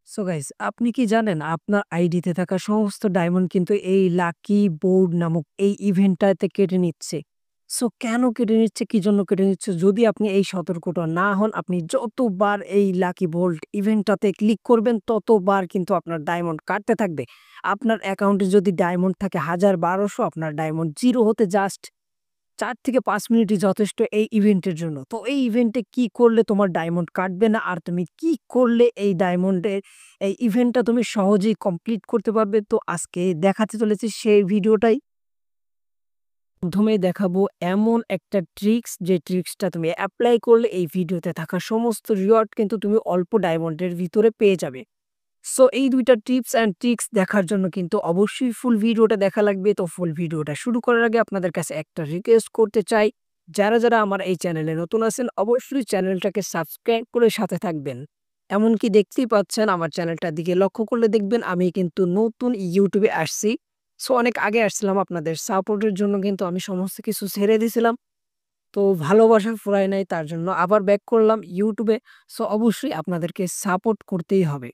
So guys আপনি কি জানেন আপনার আইডিতে থাকা সমস্ত ডায়মন্ড কিন্তু এই লাকি বোর্ড নামক এই ইভেন্টটাতে কেটে নিচ্ছে। সো কেন কেটে নিচ্ছে, কি জন্য কেটে নিচ্ছে? যদি আপনি এই সতর্কটা না হন, আপনি যতবার এই লাকি বোল্ট ইভেন্টটাতে ক্লিক করবেন ততবার কিন্তু আপনার ডায়মন্ড কাটতে থাকবে। আপনার অ্যাকাউন্টে যদি ডায়মন্ড থাকে ১,০০০-১,২০০, আপনার ডায়মন্ড 0 হতে জাস্ট ৪ থেকে ৫ মিনিটই যথেষ্ট এই ইভেন্টের জন্য। তো এই ইভেন্টে কি করলে তোমার ডায়মন্ড কাটবে না? আর তুমি কি করলে এই ডায়মন্ডের এই ইভেন্টটা তুমি সহজেই কমপ্লিট করতে পারবে? তো আজকে দেখাতে চলেছি সেই ভিডিওটাই। ১ম এই দেখাবো এমন একটা ট্রিক্স, যে ট্রিক্সটা তুমি এপ্লাই করলে এই ভিডিওতে থাকা সমস্ত রিওয়ার্ড কিন্তু তুমি অল্প ডায়মন্ডের ভিতরে পেয়ে যাবে। সো এই ২ টা টিপস অ্যান্ড ট্রিক্স দেখার জন্য কিন্তু অবশ্যই ফুল ভিডিওটা দেখা লাগবে। তো ফুল ভিডিওটা শুরু করার আগে আপনাদের কাছে একটা রিকোয়েস্ট করতে চাই। যারা আমার এই চ্যানেলে নতুন আছেন অবশ্যই চ্যানেলটাকে সাবস্ক্রাইব করে সাথে থাকবেন। এমনকি দেখতেই পাচ্ছেন আমার চ্যানেলটার দিকে লক্ষ্য করলে দেখবেন আমি কিন্তু নতুন YouTube এ আসছি। সো অনেক আগে আসছিলাম, আপনাদের সাপোর্টের জন্য কিন্তু আমি সমস্ত কিছু ছেড়ে দিছিলাম। তো ভালোবাসা ফুরায় নাই, তার জন্য আবার ব্যাক করলাম YouTube এ। সো অবশ্যই আপনাদেরকে সাপোর্ট করতেই হবে।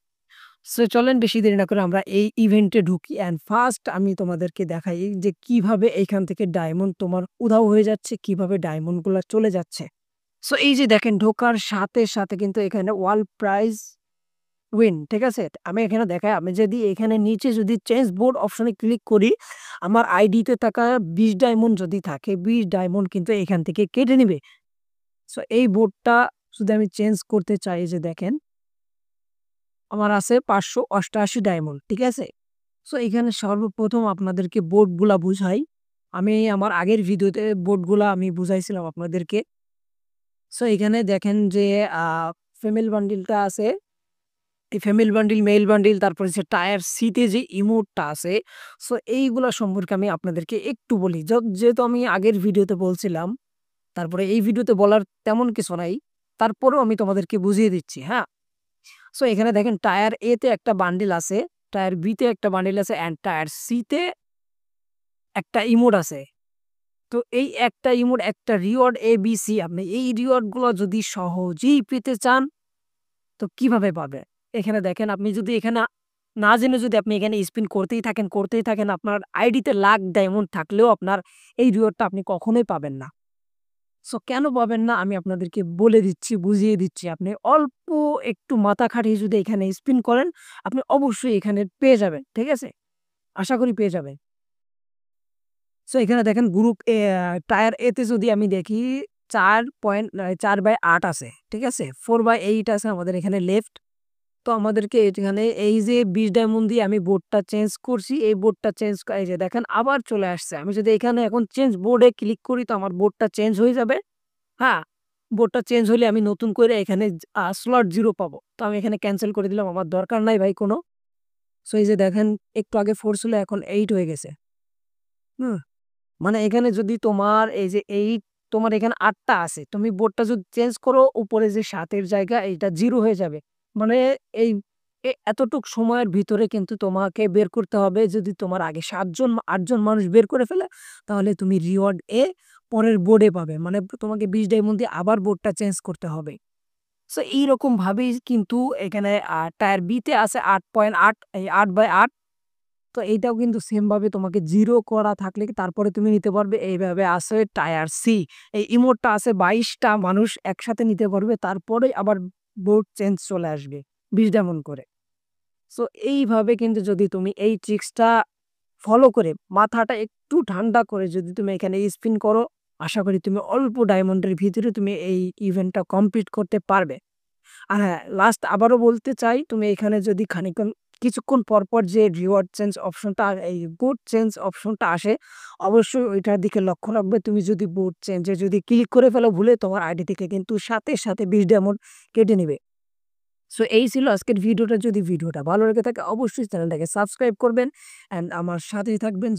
সো চলেন বেশি দেরি না করে আমরা এই ইভেন্টে ঢুকি অ্যান্ড ফার্স্ট আমি তোমাদেরকে দেখাই যে কিভাবে এইখান থেকে ডায়মন্ড তোমার উধাও হয়ে যাচ্ছে, কিভাবে ডায়মন্ড গুলা চলে যাচ্ছে। সো এই যে দেখেন ঢোকার সাথে সাথে কিন্তু এখানে ওয়াল প্রাইজ উইন, ঠিক আছে? আমি এখানে দেখাই, আমি যদি এখানে নিচে যদি চেঞ্জ বোর্ড অপশনে ক্লিক করি, আমার আইডিতে থাকা ২০ ডায়মন্ড যদি থাকে, ২০ ডায়মন্ড কিন্তু এখান থেকে কেটে নিবে। সো এই বোর্ডটা যদি আমি চেঞ্জ করতে চাই, এই যে দেখেন আমার আছে ৫৮৮ ডায়মন্ড, ঠিক আছে? সো এখানে সর্বপ্রথম আপনাদেরকে বোর্ডগুলা বুঝাই। আমি আমার আগের ভিডিওতে বোর্ডগুলা আমি বুঝাইছিলাম আপনাদেরকে। সো এখানে দেখেন যে আ ফিমেল বান্ডিলটা আছে। এই ফিমেল বান্ডিল, মেল বান্ডিল, তারপরে যে টায়ার সি তে যে ইমোটটা আছে। সো এইগুলা সম্পর্কে আমি আপনাদেরকে একটু বলি। যেহেতু আমি আগের ভিডিওতে বলছিলাম, তারপরে এই ভিডিওতে বলার তেমন কিছু নাই। তারপরেও আমি তোমাদেরকে বুঝিয়ে দিচ্ছি, হ্যাঁ? সো এখানে দেখেন টায়ার এ তে একটা বান্ডিল আছে, টায়ার বি তে একটা বান্ডিল আছে অ্যান্ড টায়ার সি তে একটা ইমোট আছে। তো এই একটা ইমোট, একটা রিওয়ার্ড ABC, আপনি এই রিওয়ার্ড গুলো যদি সহজেই পেতে চান তো কিভাবে পাবেন? এখানে দেখেন আপনি যদি এখানে না জেনে যদি আপনি এখানে স্পিন করতেই থাকেন, আপনার আইডিতে লাখ ডায়মন্ড থাকলেও আপনার এই রিওয়ার্ডটা আপনি কখনোই পাবেন না। সো কেন পাবেন না আমি আপনাদেরকে বলে দিচ্ছি, বুঝিয়ে দিচ্ছি। আপনি অল্প একটু মাথা খাটিয়ে যদি এখানে স্পিন করেন, আপনি অবশ্যই এখানে পেয়ে যাবেন। ঠিক আছে? আশা করি পেয়ে যাবেন। সো এখানে দেখেন গ্রুপ টায়ার এ তে যদি আমি দেখি 4/8 আছে। ঠিক আছে? 4/8 আছে আমাদের এখানে লেফট। তো আমাদেরকে এখানে এই যে ২০ ডায়মন্ড দিয়ে আমি বোর্ডটা চেঞ্জ করছি। এই বোর্ডটা চেঞ্জ এই যে দেখেন আবার চলে আসছে। আমি যদি এখানে এখন চেঞ্জ বোর্ড এ ক্লিক করি তো আমার বোর্ডটা চেঞ্জ হয়ে যাবে। হ্যাঁ? বোর্ডটা চেঞ্জ হলে আমি নতুন করে এখানে স্লট 0 পাবো। তো আমি এখানে ক্যানসেল করে দিলাম। আমার দরকার নাই ভাই কোনো। সো এই যে দেখেন একটু আগে 4 ছিল, এখন 8 হয়ে গেছে। হুম? মানে এখানে যদি তোমার এই যে 8, তোমার এখানে ৮ টা আছে। তুমি বোর্ডটা যদি চেঞ্জ করো উপরে যে ৭ এর জায়গা এইটা 0 হয়ে যাবে। মানে এই এতটুক সময়ের ভিতরে কিন্তু তোমাকে বের করতে হবে। যদি তোমার আগে ৭ জন ৮ জন মানুষ বের করে ফেলে তাহলে তুমি রিওয়ার্ড পরের বোর্ডে পাবে। মানে তোমাকে ২০ ডায়মন্ড দিয়ে আবার বোর্ডটা চেঞ্জ করতে হবে। সো এইরকম ভাবেই কিন্তু এখানে টায়ার বি তে আছে ৮.৮, এই ৮/৮। তো এইটাও কিন্তু সেম ভাবে তোমাকে 0 করা থাকলে তারপরে তুমি নিতে পারবে। এইভাবে আছে টায়ার সি। এই ইমোটটা আছে ২২ টা মানুষ একসাথে নিতে পারবে। তারপরে আবার বোর্ড চেঞ্জ চলে আসবে ২০ ডায়মন্ড করে। সো এইভাবে কিন্তু যদি তুমি এই ট্রিক্সটা ফলো করে মাথাটা একটু ঠান্ডা করে যদি তুমি এখানে স্পিন করো, আশা করি তুমি অল্প ডায়মন্ডের ভিতরে তুমি এই ইভেন্টটা কমপ্লিট করতে পারবে। আর হ্যাঁ, লাস্ট আবারও বলতে চাই, তুমি এখানে যদি কিছুক্ষণ পরপর যে রিওয়ার্ড চেঞ্জ অপশনটা এই বুট চেঞ্জ অপশনটা আসে, অবশ্যই ওইটার দিকে লক্ষ্য রাখবে। তুমি যদি বুট চেঞ্জে যদি ক্লিক করে ফেলো ভুলে, তোমার আইডি থেকে কিন্তু সাথে সাথে ২০ ডায়মন্ড কেটে নিবে। সো এই ছিল আজকের ভিডিওটা। যদি ভিডিওটা ভালো লেগে থাকে অবশ্যই চ্যানেলটাকে সাবস্ক্রাইব করবেন অ্যান্ড আমার সাথেই থাকবেন।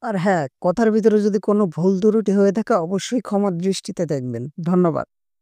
আর হ্যাঁ, কথার ভিতরে যদি কোনো ভুল ত্রুটি হয়ে থাকে অবশ্যই ক্ষমার দৃষ্টিতে দেখবেন। ধন্যবাদ।